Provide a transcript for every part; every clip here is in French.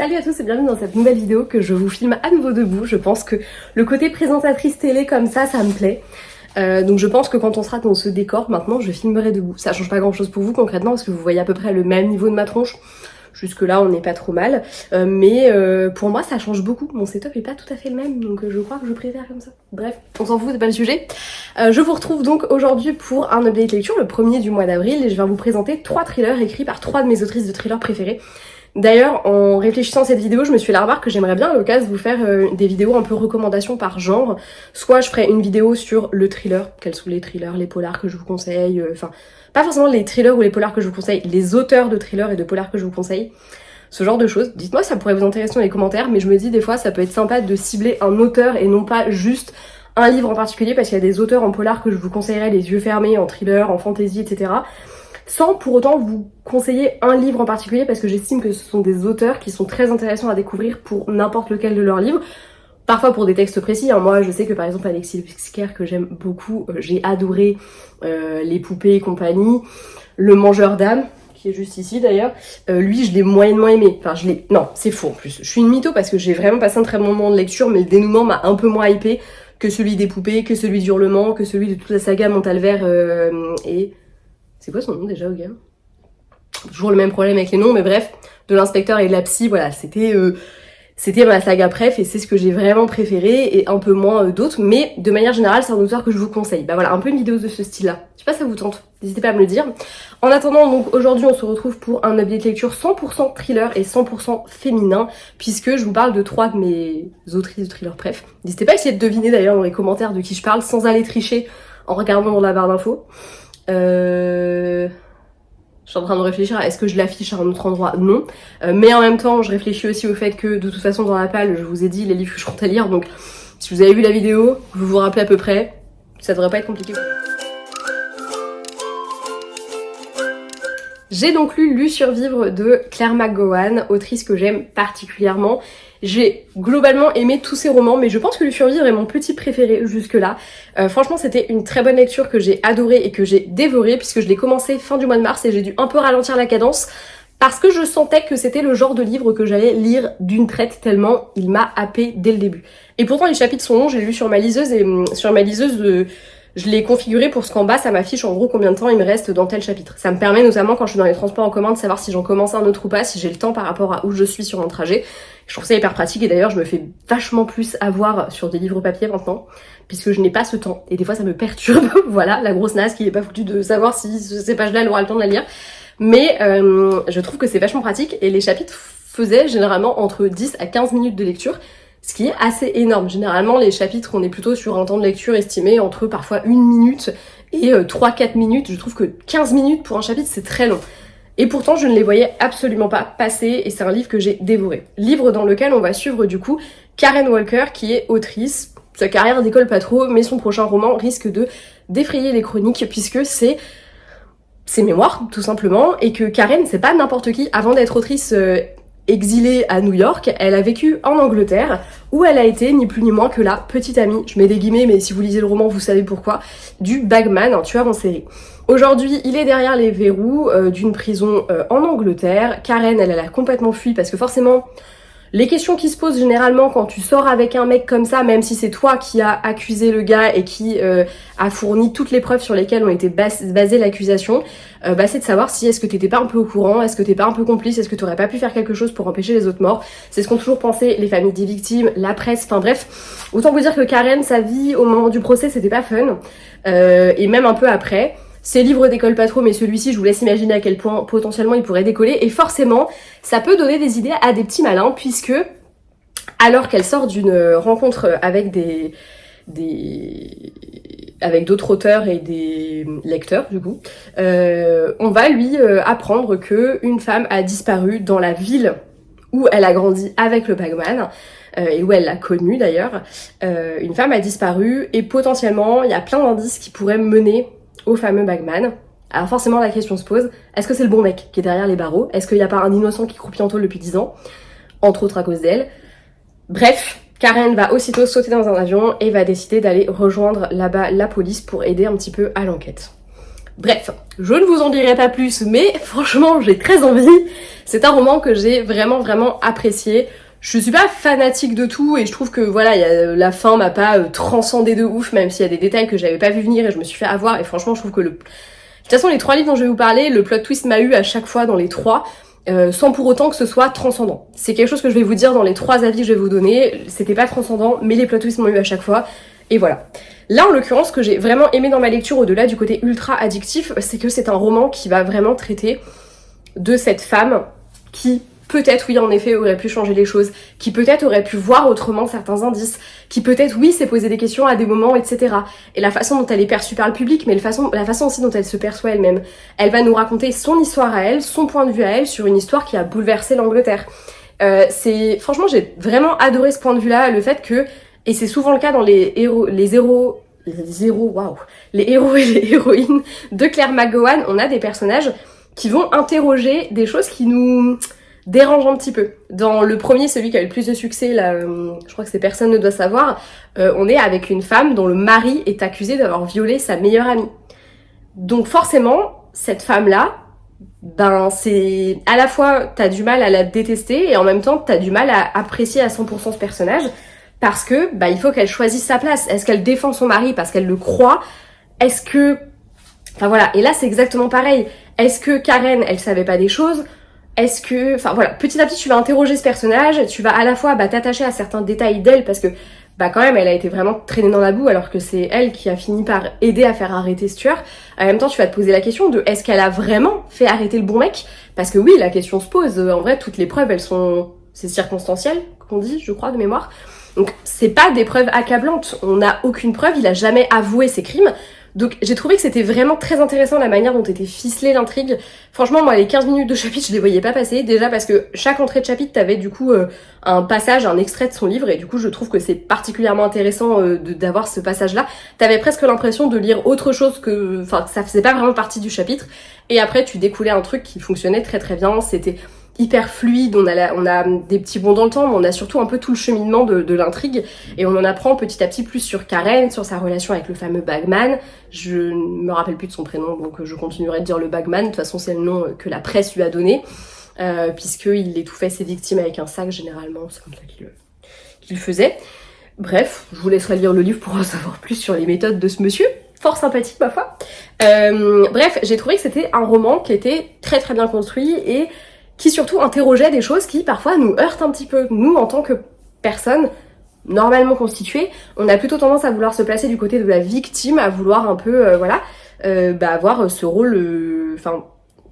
Salut à tous et bienvenue dans cette nouvelle vidéo que je vous filme à nouveau debout. Je pense que le côté présentatrice télé comme ça me plaît. Donc je pense que quand on sera dans ce décor, maintenant je filmerai debout. Ça change pas grand chose pour vous concrètement parce que vous voyez à peu près le même niveau de ma tronche. Jusque là on n'est pas trop mal. Mais pour moi ça change beaucoup. Mon setup est pas tout à fait le même donc je crois que je préfère comme ça. Bref, on s'en fout, c'est pas le sujet. Je vous retrouve donc aujourd'hui pour un update lecture, le premier du mois d'avril. Et je vais vous présenter 3 thrillers écrits par 3 de mes autrices de thrillers préférées. D'ailleurs, en réfléchissant à cette vidéo, je me suis fait la remarque que j'aimerais bien à l'occasion vous faire des vidéos un peu recommandations par genre. Soit je ferai une vidéo sur le thriller, quels sont les thrillers, les polars que je vous conseille, enfin, pas forcément les thrillers ou les polars que je vous conseille, les auteurs de thrillers et de polars que je vous conseille. Ce genre de choses. Dites-moi, ça pourrait vous intéresser dans les commentaires, mais je me dis des fois ça peut être sympa de cibler un auteur et non pas juste un livre en particulier, parce qu'il y a des auteurs en polar que je vous conseillerais les yeux fermés, en thriller, en fantasy, etc. Sans pour autant vous conseiller un livre en particulier, parce que j'estime que ce sont des auteurs qui sont très intéressants à découvrir pour n'importe lequel de leurs livres. Parfois pour des textes précis, hein. Moi je sais que par exemple Alexis Lipsker, que j'aime beaucoup, j'ai adoré Les Poupées et compagnie, Le Mangeur d'âme, qui est juste ici d'ailleurs, lui je l'ai moyennement aimé, enfin non c'est faux en plus, je suis une mytho parce que j'ai vraiment passé un très bon moment de lecture, mais le dénouement m'a un peu moins hypé que celui des poupées, que celui du Hurlement, que celui de toute la saga Montalver et... C'est quoi son nom déjà au gars? Toujours le même problème avec les noms, mais bref, de l'inspecteur et de la psy, voilà, c'était ma saga préf et c'est ce que j'ai vraiment préféré et un peu moins d'autres, mais de manière générale c'est un auteur que je vous conseille. Bah voilà, un peu une vidéo de ce style-là. Je sais pas si ça vous tente, n'hésitez pas à me le dire. En attendant, donc aujourd'hui on se retrouve pour un update lecture 100% thriller et 100% féminin, puisque je vous parle de 3 de mes autrices de thriller préf. N'hésitez pas à essayer de deviner d'ailleurs dans les commentaires de qui je parle sans aller tricher en regardant dans la barre d'infos. Je suis en train de réfléchir à est-ce que je l'affiche à un autre endroit? Non. Mais en même temps, je réfléchis aussi au fait que de toute façon dans la palle, je vous ai dit les livres que je compte à lire, donc si vous avez vu la vidéo, vous vous rappelez à peu près, ça devrait pas être compliqué. J'ai donc lu Survivre de Claire McGowan, autrice que j'aime particulièrement. J'ai globalement aimé tous ses romans, mais je pense que Survivre est mon petit préféré jusque-là. Franchement, c'était une très bonne lecture que j'ai adorée et que j'ai dévorée, puisque je l'ai commencé fin du mois de mars et j'ai dû un peu ralentir la cadence, parce que je sentais que c'était le genre de livre que j'allais lire d'une traite tellement il m'a happé dès le début. Et pourtant les chapitres sont longs, j'ai lu sur ma liseuse et sur ma liseuse je l'ai configuré pour ce qu'en bas ça m'affiche en gros combien de temps il me reste dans tel chapitre. Ça me permet notamment quand je suis dans les transports en commun de savoir si j'en commence un autre ou pas, si j'ai le temps par rapport à où je suis sur mon trajet. Je trouve ça hyper pratique et d'ailleurs je me fais vachement plus avoir sur des livres papier maintenant, puisque je n'ai pas ce temps et des fois ça me perturbe. Voilà, la grosse naze qui est pas foutue de savoir si ces pages-là elle aura le temps de la lire. Mais je trouve que c'est vachement pratique et les chapitres faisaient généralement entre 10 à 15 minutes de lecture, ce qui est assez énorme. Généralement les chapitres on est plutôt sur un temps de lecture estimé entre parfois 1 minute et 3-4 minutes. Je trouve que 15 minutes pour un chapitre c'est très long. Et pourtant je ne les voyais absolument pas passer et c'est un livre que j'ai dévoré. Livre dans lequel on va suivre du coup Karen Walker qui est autrice. Sa carrière décolle pas trop mais son prochain roman risque de défrayer les chroniques puisque c'est ses mémoires tout simplement, et que Karen c'est pas n'importe qui. Avant d'être autrice exilée à New York, elle a vécu en Angleterre où elle a été ni plus ni moins que la petite amie, je mets des guillemets mais si vous lisez le roman vous savez pourquoi, du Bagman, un tueur en série. Aujourd'hui il est derrière les verrous d'une prison en Angleterre. Karen elle a complètement fui parce que forcément les questions qui se posent généralement quand tu sors avec un mec comme ça, même si c'est toi qui as accusé le gars et qui a fourni toutes les preuves sur lesquelles ont été basées l'accusation, c'est de savoir si est-ce que t'étais pas un peu au courant, est-ce que t'es pas un peu complice, est-ce que t'aurais pas pu faire quelque chose pour empêcher les autres morts. C'est ce qu'ont toujours pensé les familles des victimes, la presse, enfin bref. Autant vous dire que Karen, sa vie au moment du procès c'était pas fun, et même un peu après. Ces livres décollent pas trop, mais celui-ci, je vous laisse imaginer à quel point potentiellement il pourrait décoller. Et forcément, ça peut donner des idées à des petits malins, puisque alors qu'elle sort d'une rencontre avec avec d'autres auteurs et des lecteurs, du coup, on va lui apprendre que une femme a disparu dans la ville où elle a grandi avec le Bagman, et où elle l'a connu d'ailleurs. Une femme a disparu, et potentiellement, il y a plein d'indices qui pourraient mener au fameux Bagman. Alors forcément la question se pose, est-ce que c'est le bon mec qui est derrière les barreaux? Est-ce qu'il n'y a pas un innocent qui croupit en tôle depuis 10 ans? Entre autres à cause d'elle. Bref, Karen va aussitôt sauter dans un avion et va décider d'aller rejoindre là-bas la police pour aider un petit peu à l'enquête. Bref, je ne vous en dirai pas plus, mais franchement j'ai très envie. C'est un roman que j'ai vraiment apprécié. Je suis pas fanatique de tout et je trouve que voilà, la fin m'a pas transcendé de ouf, même s'il y a des détails que j'avais pas vu venir et je me suis fait avoir. Et franchement je trouve que de toute façon les 3 livres dont je vais vous parler, le plot twist m'a eu à chaque fois dans les 3. Sans pour autant que ce soit transcendant. C'est quelque chose que je vais vous dire dans les 3 avis que je vais vous donner. C'était pas transcendant, mais les plot twists m'ont eu à chaque fois. Et voilà. Là, en l'occurrence, ce que j'ai vraiment aimé dans ma lecture, au-delà du côté ultra addictif, c'est que c'est un roman qui va vraiment traiter de cette femme qui, peut-être, oui, en effet, aurait pu changer les choses, qui peut-être aurait pu voir autrement certains indices, qui peut-être, oui, s'est posé des questions à des moments, etc. Et la façon dont elle est perçue par le public, mais la façon aussi dont elle se perçoit elle-même. Elle va nous raconter son histoire à elle, son point de vue à elle, sur une histoire qui a bouleversé l'Angleterre. Franchement, j'ai vraiment adoré ce point de vue-là, le fait que, et c'est souvent le cas dans les héros et les héroïnes de Claire McGowan, on a des personnages qui vont interroger des choses qui nous dérangent un petit peu. Dans le premier, celui qui a eu le plus de succès, là, je crois que c'est Personne ne doit savoir, on est avec une femme dont le mari est accusé d'avoir violé sa meilleure amie. Donc forcément, cette femme-là, ben c'est à la fois t'as du mal à la détester et en même temps t'as du mal à apprécier à 100% ce personnage parce que bah il faut qu'elle choisisse sa place. Est-ce qu'elle défend son mari parce qu'elle le croit? Est-ce que... Enfin voilà, et là c'est exactement pareil. Est-ce que Karen, elle savait pas des choses? Est-ce que... Enfin voilà, petit à petit tu vas interroger ce personnage, tu vas à la fois t'attacher à certains détails d'elle parce que bah quand même elle a été vraiment traînée dans la boue alors que c'est elle qui a fini par aider à faire arrêter ce tueur. En même temps tu vas te poser la question de est-ce qu'elle a vraiment fait arrêter le bon mec? Parce que oui, la question se pose, en vrai toutes les preuves elles sont... C'est circonstanciel qu'on dit, je crois, de mémoire. Donc c'est pas des preuves accablantes, on n'a aucune preuve, il a jamais avoué ses crimes. Donc j'ai trouvé que c'était vraiment très intéressant la manière dont était ficelée l'intrigue. Franchement moi les 15 minutes de chapitre je les voyais pas passer, déjà parce que chaque entrée de chapitre t'avais du coup un passage, un extrait de son livre et du coup je trouve que c'est particulièrement intéressant d'avoir ce passage là. T'avais presque l'impression de lire autre chose que... Enfin ça faisait pas vraiment partie du chapitre et après tu découlais un truc qui fonctionnait très bien, c'était hyper fluide, on a des petits bonds dans le temps, mais on a surtout un peu tout le cheminement de l'intrigue, et on en apprend petit à petit plus sur Karen, sur sa relation avec le fameux Bagman. Je ne me rappelle plus de son prénom, donc je continuerai de dire le Bagman, de toute façon c'est le nom que la presse lui a donné, puisqu'il étouffait ses victimes avec un sac généralement, c'est comme ça qu'il faisait. Bref, je vous laisserai lire le livre pour en savoir plus sur les méthodes de ce monsieur. Fort sympathique ma foi. Bref, j'ai trouvé que c'était un roman qui était très bien construit et qui surtout interrogeait des choses qui parfois nous heurtent un petit peu. Nous, en tant que personnes normalement constituées, on a plutôt tendance à vouloir se placer du côté de la victime, à vouloir un peu, avoir ce rôle,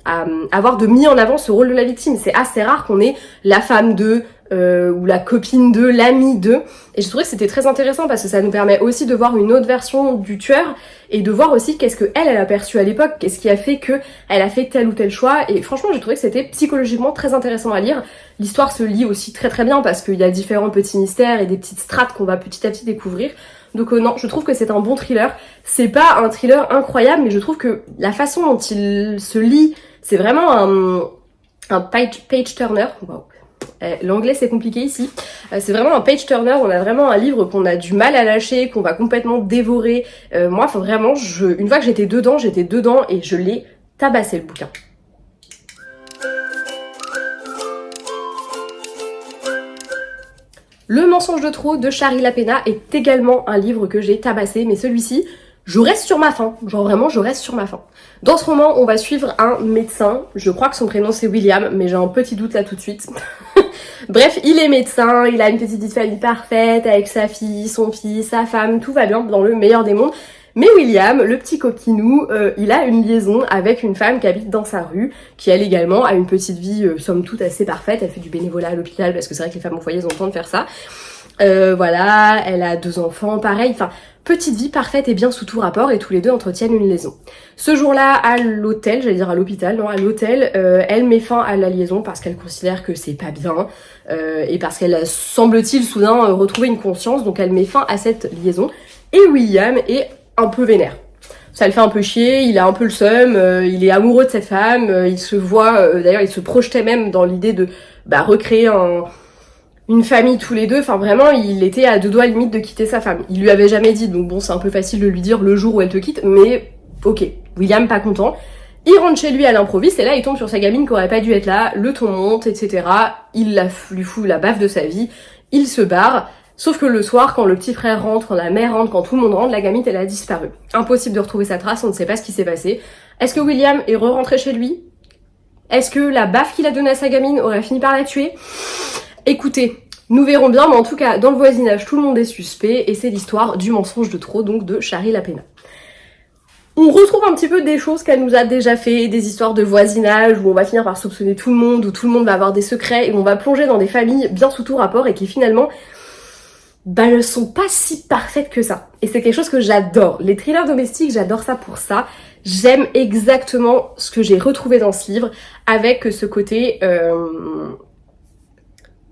avoir de mis en avant ce rôle de la victime. C'est assez rare qu'on ait la femme de, ou la copine de, l'amie de. Et je trouvais que c'était très intéressant parce que ça nous permet aussi de voir une autre version du tueur et de voir aussi qu'est-ce que elle a perçu à l'époque, qu'est-ce qui a fait que elle a fait tel ou tel choix. Et franchement, j'ai trouvé que c'était psychologiquement très intéressant à lire. L'histoire se lit aussi très bien parce qu'il y a différents petits mystères et des petites strates qu'on va petit à petit découvrir. Donc non, je trouve que c'est un bon thriller. C'est pas un thriller incroyable, mais je trouve que la façon dont il se lit, c'est vraiment un page turner. Wow. L'anglais c'est compliqué ici. C'est vraiment un page turner, on a vraiment un livre qu'on a du mal à lâcher, qu'on va complètement dévorer. Moi, faut vraiment, une fois que j'étais dedans et je l'ai tabassé le bouquin. Le mensonge de trop de Shari Lapena est également un livre que j'ai tabassé, mais celui-ci, je reste sur ma faim. Genre vraiment, je reste sur ma faim. Dans ce roman, on va suivre un médecin. Je crois que son prénom c'est William, mais j'ai un petit doute là tout de suite. Bref, il est médecin, il a une petite vie de famille parfaite avec sa fille, son fils, sa femme, tout va bien dans le meilleur des mondes. Mais William, le petit coquinou, il a une liaison avec une femme qui habite dans sa rue, qui elle également a une petite vie somme toute assez parfaite. Elle fait du bénévolat à l'hôpital parce que c'est vrai que les femmes au foyer ont le temps de faire ça. Voilà, elle a 2 enfants, pareil, enfin, petite vie parfaite et bien sous tout rapport et tous les deux entretiennent une liaison. Ce jour-là, à l'hôtel, j'allais dire à l'hôpital, non, à l'hôtel, elle met fin à la liaison parce qu'elle considère que c'est pas bien et parce qu'elle a, semble-t-il, soudain retrouvé une conscience, donc elle met fin à cette liaison. Et William est un peu vénère. Ça le fait un peu chier, il a un peu le seum, il est amoureux de cette femme, il se voit, d'ailleurs il se projetait même dans l'idée de recréer une famille tous les deux, enfin vraiment il était à 2 doigts limite de quitter sa femme. Il lui avait jamais dit, donc bon c'est un peu facile de lui dire le jour où elle te quitte, mais ok. William pas content, il rentre chez lui à l'improviste et là il tombe sur sa gamine qui aurait pas dû être là, le ton monte, etc. Il lui fout la baffe de sa vie, il se barre, sauf que le soir quand le petit frère rentre, quand la mère rentre, quand tout le monde rentre, la gamine elle a disparu. Impossible de retrouver sa trace, on ne sait pas ce qui s'est passé. Est-ce que William est re-rentré chez lui? Est-ce que la baffe qu'il a donnée à sa gamine aurait fini par la tuer? Écoutez, nous verrons bien, mais en tout cas dans le voisinage tout le monde est suspect et c'est l'histoire du mensonge de trop, donc de Shari Lapena. On retrouve un petit peu des choses qu'elle nous a déjà fait, des histoires de voisinage où on va finir par soupçonner tout le monde, où tout le monde va avoir des secrets et on va plonger dans des familles bien sous tout rapport et qui finalement ne sont pas si parfaites que ça. Et c'est quelque chose que j'adore. Les thrillers domestiques, j'adore ça pour ça. J'aime exactement ce que j'ai retrouvé dans ce livre avec ce côté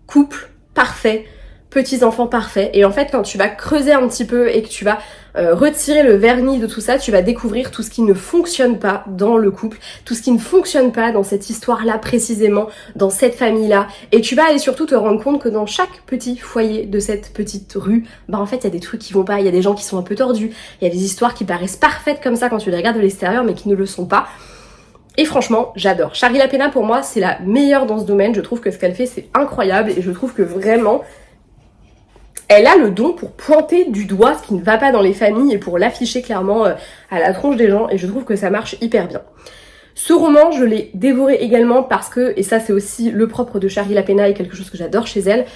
couple parfait, petits enfants parfaits. Et en fait, quand tu vas creuser un petit peu et que tu vas retirer le vernis de tout ça, tu vas découvrir tout ce qui ne fonctionne pas dans le couple, tout ce qui ne fonctionne pas dans cette histoire-là précisément, dans cette famille-là. Et tu vas aller surtout te rendre compte que dans chaque petit foyer de cette petite rue, en fait, il y a des trucs qui vont pas, il y a des gens qui sont un peu tordus, il y a des histoires qui paraissent parfaites comme ça quand tu les regardes de l'extérieur, mais qui ne le sont pas. Et franchement, j'adore. Shari Lapena, pour moi, c'est la meilleure dans ce domaine. Je trouve que ce qu'elle fait, c'est incroyable. Et je trouve que vraiment, elle a le don pour pointer du doigt ce qui ne va pas dans les familles et pour l'afficher clairement à la tronche des gens. Et je trouve que ça marche hyper bien. Ce roman, je l'ai dévoré également parce que, et ça c'est aussi le propre de Shari Lapena et quelque chose que j'adore chez elle,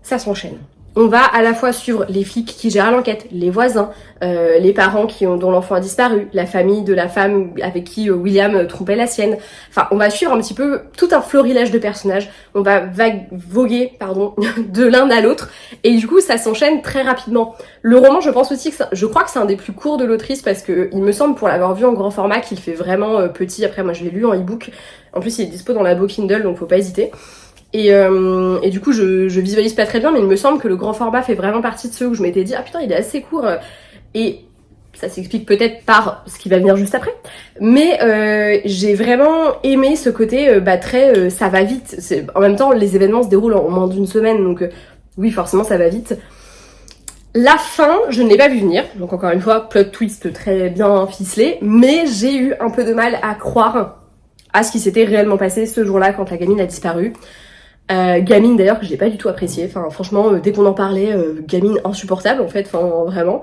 ça s'enchaîne. On va à la fois suivre les flics qui gèrent l'enquête, les voisins, les parents dont l'enfant a disparu, la famille de la femme avec qui William trompait la sienne. Enfin, on va suivre un petit peu tout un florilège de personnages. On va voguer de l'un à l'autre. Et du coup, ça s'enchaîne très rapidement. Le roman, je pense aussi que je crois que c'est un des plus courts de l'autrice parce que il me semble, pour l'avoir vu en grand format, qu'il fait vraiment petit. Après, moi, je l'ai lu en e-book. En plus, il est dispo dans la Bo Kindle, donc faut pas hésiter. Et du coup je visualise pas très bien, mais il me semble que le grand format fait vraiment partie de ceux où je m'étais dit ah putain il est assez court, et ça s'explique peut-être par ce qui va venir juste après, mais j'ai vraiment aimé ce côté très ça va vite. En même temps les événements se déroulent en moins d'une semaine, donc oui forcément ça va vite. La fin, je ne l'ai pas vu venir, donc encore une fois plot twist très bien ficelé, mais j'ai eu un peu de mal à croire à ce qui s'était réellement passé ce jour-là quand la gamine a disparu. Gamine d'ailleurs que j'ai pas du tout apprécié, enfin franchement dès qu'on en parlait, gamine insupportable en fait, enfin vraiment.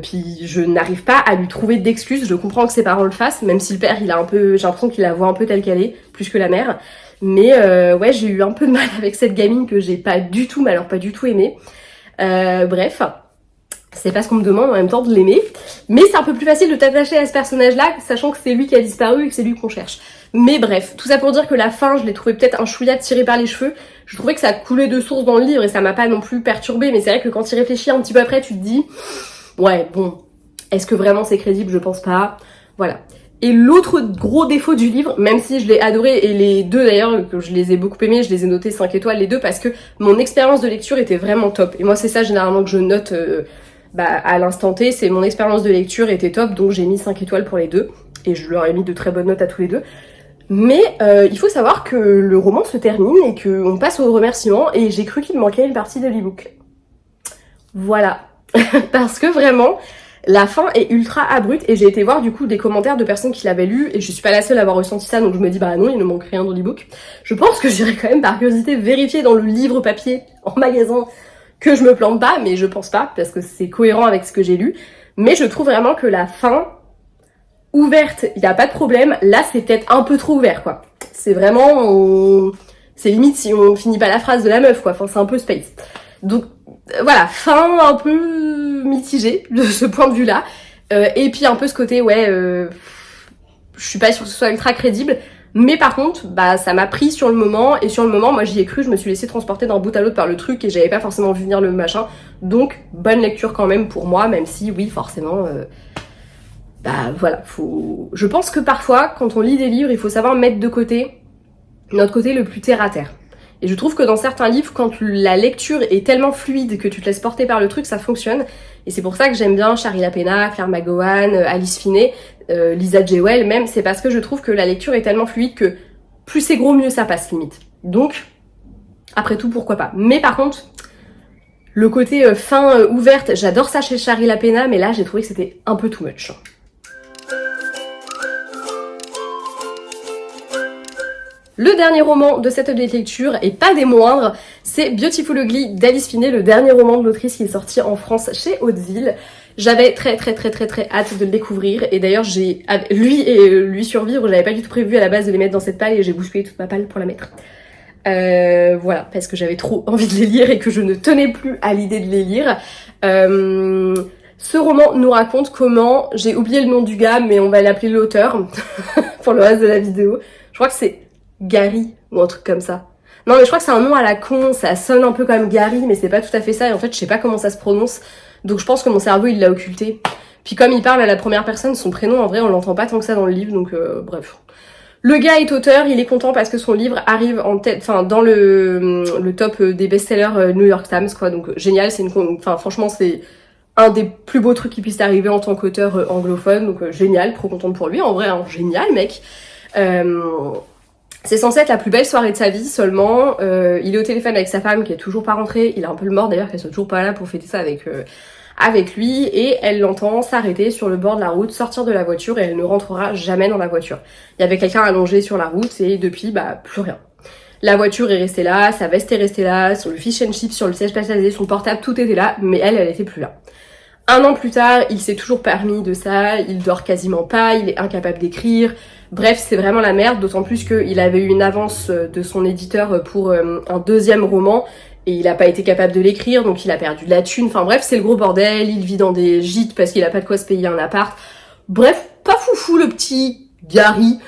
Puis je n'arrive pas à lui trouver d'excuses, je comprends que ses parents le fassent, même si le père il a un peu, j'ai l'impression qu'il la voit un peu telle qu'elle est, plus que la mère. Mais ouais j'ai eu un peu de mal avec cette gamine que j'ai pas du tout, mais alors pas du tout aimée. Bref, c'est pas ce qu'on me demande en même temps de l'aimer, mais c'est un peu plus facile de t'attacher à ce personnage-là, sachant que c'est lui qui a disparu et que c'est lui qu'on cherche. Mais bref, tout ça pour dire que la fin, je l'ai trouvé peut-être un chouïa tiré par les cheveux. Je trouvais que ça coulait de source dans le livre et ça m'a pas non plus perturbée, mais c'est vrai que quand tu y réfléchis un petit peu après, tu te dis ouais bon, est-ce que vraiment c'est crédible? Je pense pas. Voilà. Et l'autre gros défaut du livre, même si je l'ai adoré, et les deux d'ailleurs, que je les ai beaucoup aimés, je les ai notés 5 étoiles les deux, parce que mon expérience de lecture était vraiment top. Et moi c'est ça généralement que je note à l'instant T, c'est mon expérience de lecture était top, donc j'ai mis 5 étoiles pour les deux, et je leur ai mis de très bonnes notes à tous les deux. Mais il faut savoir que le roman se termine et qu'on passe aux remerciements, et j'ai cru qu'il me manquait une partie de l'e-book. Voilà. Parce que vraiment, la fin est ultra abrupte, et j'ai été voir du coup des commentaires de personnes qui l'avaient lu, et je suis pas la seule à avoir ressenti ça, donc je me dis bah non, il ne manque rien dans l'e-book. Je pense que j'irai quand même par curiosité vérifier dans le livre papier en magasin que je me plante pas, mais je pense pas, parce que c'est cohérent avec ce que j'ai lu. Mais je trouve vraiment que la fin ouverte, il n'y a pas de problème. Là, c'est peut-être un peu trop ouvert, quoi. C'est vraiment... C'est limite si on finit pas la phrase de la meuf, quoi. Enfin, c'est un peu space. Donc, voilà, fin un peu mitigée de ce point de vue-là. Et puis un peu ce côté, ouais, je suis pas sûre que ce soit ultra crédible. Mais par contre, ça m'a pris sur le moment, et sur le moment, moi j'y ai cru, je me suis laissée transporter d'un bout à l'autre par le truc, et j'avais pas forcément vu venir le machin. Donc, bonne lecture quand même pour moi, même si, oui, forcément... voilà, je pense que parfois, quand on lit des livres, il faut savoir mettre de côté notre côté le plus terre à terre. Et je trouve que dans certains livres, quand la lecture est tellement fluide que tu te laisses porter par le truc, ça fonctionne. Et c'est pour ça que j'aime bien Shari Lapena, Claire McGowan, Alice Finney, Lisa Jewell même, c'est parce que je trouve que la lecture est tellement fluide que plus c'est gros, mieux ça passe limite. Donc, après tout, pourquoi pas. Mais par contre, le côté fin ouverte, j'adore ça chez Shari Lapena, mais là j'ai trouvé que c'était un peu too much. Le dernier roman de cette update lecture, et pas des moindres, c'est Beautiful Ugly d'Alice Finney, le dernier roman de l'autrice qui est sorti en France chez Hauteville. J'avais très hâte de le découvrir, et d'ailleurs j'ai lui et lui survivre, j'avais pas du tout prévu à la base de les mettre dans cette palle et j'ai bousculé toute ma palle pour la mettre. Voilà, parce que j'avais trop envie de les lire et que je ne tenais plus à l'idée de les lire. Ce roman nous raconte comment, j'ai oublié le nom du gars, mais on va l'appeler l'auteur pour le reste de la vidéo. Je crois que c'est Gary ou un truc comme ça. Non mais je crois que c'est un nom à la con, ça sonne un peu comme Gary mais c'est pas tout à fait ça et en fait je sais pas comment ça se prononce donc je pense que mon cerveau il l'a occulté. Puis comme il parle à la première personne, son prénom en vrai on l'entend pas tant que ça dans le livre donc bref. Le gars est auteur, il est content parce que son livre arrive en tête, enfin dans le top des best-sellers New York Times quoi donc génial, c'est enfin franchement c'est un des plus beaux trucs qui puisse arriver en tant qu'auteur anglophone donc génial, trop contente pour lui en vrai, hein, génial mec. C'est censé être la plus belle soirée de sa vie seulement, il est au téléphone avec sa femme qui est toujours pas rentrée, il est un peu le mort d'ailleurs qu'elle soit toujours pas là pour fêter ça avec lui et elle l'entend s'arrêter sur le bord de la route, sortir de la voiture et elle ne rentrera jamais dans la voiture. Il y avait quelqu'un allongé sur la route et depuis bah plus rien. La voiture est restée là, sa veste est restée là, sur le fish and chips sur le siège passager, son portable, tout était là mais elle était plus là. 1 an plus tard, il s'est toujours permis de ça, il dort quasiment pas, il est incapable d'écrire. Bref, c'est vraiment la merde, d'autant plus qu'il avait eu une avance de son éditeur pour un deuxième roman et il a pas été capable de l'écrire, donc il a perdu de la thune. Enfin bref, c'est le gros bordel, il vit dans des gîtes parce qu'il a pas de quoi se payer un appart. Bref, pas foufou le petit Gary.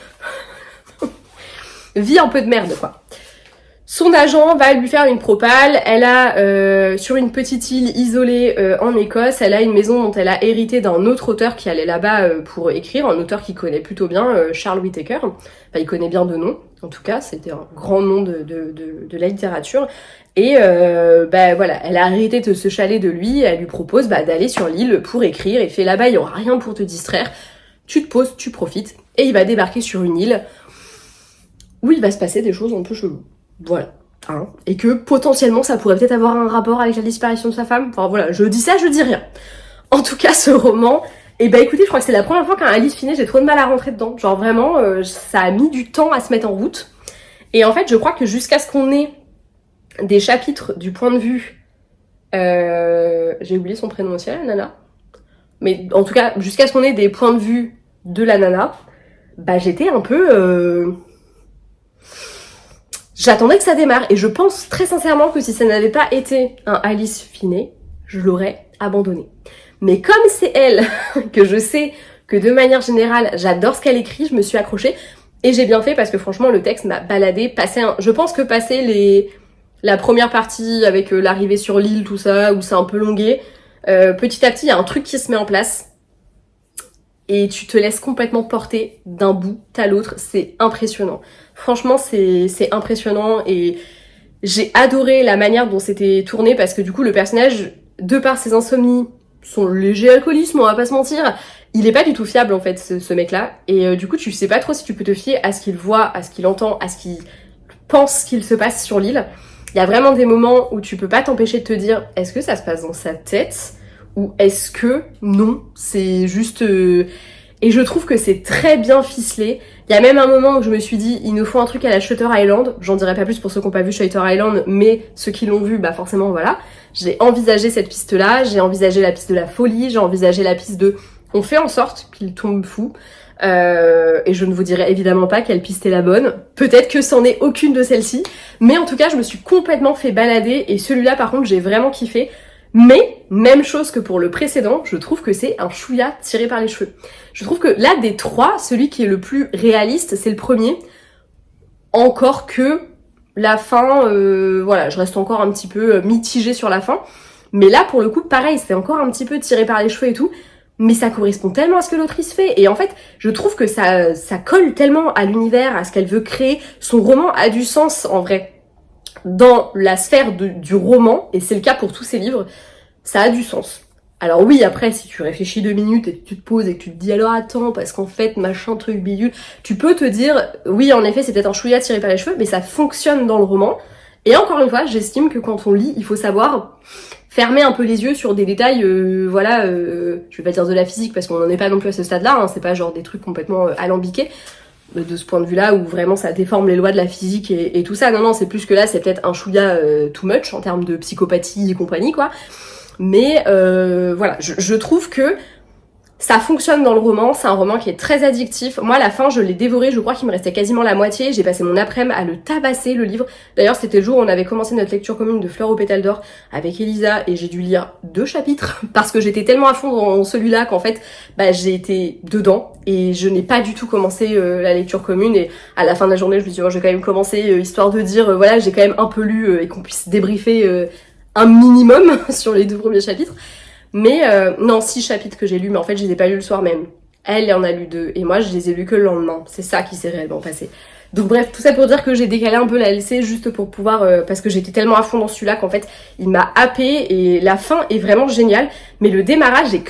Vit un peu de merde quoi. Son agent va lui faire une propale, elle a, sur une petite île isolée en Écosse, elle a une maison dont elle a hérité d'un autre auteur qui allait là-bas pour écrire, un auteur qu'il connaît plutôt bien, Charles Whittaker, enfin il connaît bien de nom, en tout cas c'était un grand nom de la littérature, et bah voilà, elle a hérité de ce chalet de lui, elle lui propose bah, d'aller sur l'île pour écrire, et fait là-bas il y aura rien pour te distraire, tu te poses, tu profites, et il va débarquer sur une île où il va se passer des choses un peu cheloues. Voilà. Hein. Et que potentiellement ça pourrait peut-être avoir un rapport avec la disparition de sa femme. Enfin voilà, je dis ça, je dis rien. En tout cas, ce roman, et bah écoutez, je crois que c'est la première fois qu'un Alice Finney, j'ai trop de mal à rentrer dedans. Genre vraiment, ça a mis du temps à se mettre en route. Et en fait, je crois que jusqu'à ce qu'on ait des chapitres du point de vue... j'ai oublié son prénom aussi, la nana. Mais en tout cas, jusqu'à ce qu'on ait des points de vue de la nana, bah j'étais un peu... J'attendais que ça démarre et je pense très sincèrement que si ça n'avait pas été un Alice Finney, je l'aurais abandonné. Mais comme c'est elle, que je sais que de manière générale, j'adore ce qu'elle écrit, je me suis accrochée et j'ai bien fait parce que franchement le texte m'a baladé, je pense que passer la première partie avec l'arrivée sur l'île, tout ça, où c'est un peu longué, petit à petit il y a un truc qui se met en place et tu te laisses complètement porter d'un bout à l'autre, c'est impressionnant. Franchement, c'est impressionnant et j'ai adoré la manière dont c'était tourné parce que du coup, le personnage, de par ses insomnies, son léger alcoolisme, on va pas se mentir, il est pas du tout fiable en fait, ce mec-là. Et du coup, tu sais pas trop si tu peux te fier à ce qu'il voit, à ce qu'il entend, à ce qu'il pense qu'il se passe sur l'île. Il y a vraiment des moments où tu peux pas t'empêcher de te dire, est-ce que ça se passe dans sa tête ? Ou est-ce que non, c'est juste... Et je trouve que c'est très bien ficelé. Il y a même un moment où je me suis dit, il nous faut un truc à la Shutter Island. J'en dirai pas plus pour ceux qui n'ont pas vu Shutter Island, mais ceux qui l'ont vu, bah forcément voilà. J'ai envisagé cette piste-là, j'ai envisagé la piste de la folie, j'ai envisagé la piste de... On fait en sorte qu'il tombe fou. Et je ne vous dirai évidemment pas quelle piste est la bonne. Peut-être que c'en est aucune de celles-ci. Mais en tout cas, je me suis complètement fait balader. Et celui-là, par contre, j'ai vraiment kiffé. Mais, même chose que pour le précédent, je trouve que c'est un chouïa tiré par les cheveux. Je trouve que là, des trois, celui qui est le plus réaliste, c'est le premier. Encore que la fin, voilà, je reste encore un petit peu mitigée sur la fin. Mais là, pour le coup, pareil, c'est encore un petit peu tiré par les cheveux et tout. Mais ça correspond tellement à ce que l'autrice fait. Et en fait, je trouve que ça colle tellement à l'univers, à ce qu'elle veut créer. Son roman a du sens, en vrai. Dans la sphère du roman, et c'est le cas pour tous ses livres, ça a du sens. Alors oui, après, si tu réfléchis 2 minutes et que tu te poses et que tu te dis alors attends, parce qu'en fait, machin, truc, bidule, tu peux te dire, oui, en effet, c'est peut-être un chouïa tiré par les cheveux, mais ça fonctionne dans le roman. Et encore une fois, j'estime que quand on lit, il faut savoir fermer un peu les yeux sur des détails, voilà, je vais pas dire de la physique parce qu'on n'en est pas non plus à ce stade-là, hein, c'est pas genre des trucs complètement alambiqués, de ce point de vue-là, où vraiment ça déforme les lois de la physique et tout ça. Non, c'est plus que là, c'est peut-être un chouïa too much en termes de psychopathie et compagnie, quoi. Mais voilà, je trouve que ça fonctionne dans le roman, c'est un roman qui est très addictif. Moi, à la fin, je l'ai dévoré, je crois qu'il me restait quasiment la moitié. J'ai passé mon après-midi à le tabasser, le livre. D'ailleurs, c'était le jour où on avait commencé notre lecture commune de Fleurs aux pétales d'or avec Elisa, et j'ai dû lire 2 chapitres parce que j'étais tellement à fond dans celui-là qu'en fait, j'ai été dedans et je n'ai pas du tout commencé la lecture commune. Et à la fin de la journée, je me suis dit, je vais quand même commencer, histoire de dire, voilà, j'ai quand même un peu lu et qu'on puisse débriefer un minimum sur les 2 premiers chapitres. Mais non, 6 chapitres que j'ai lus, mais en fait je les ai pas lus le soir même. Elle en a lu 2 et moi je les ai lus que le lendemain. C'est ça qui s'est réellement passé. Donc bref, tout ça pour dire que j'ai décalé un peu la LC juste pour pouvoir, parce que j'étais tellement à fond dans celui-là qu'en fait il m'a happé, et la fin est vraiment géniale. Mais le démarrage est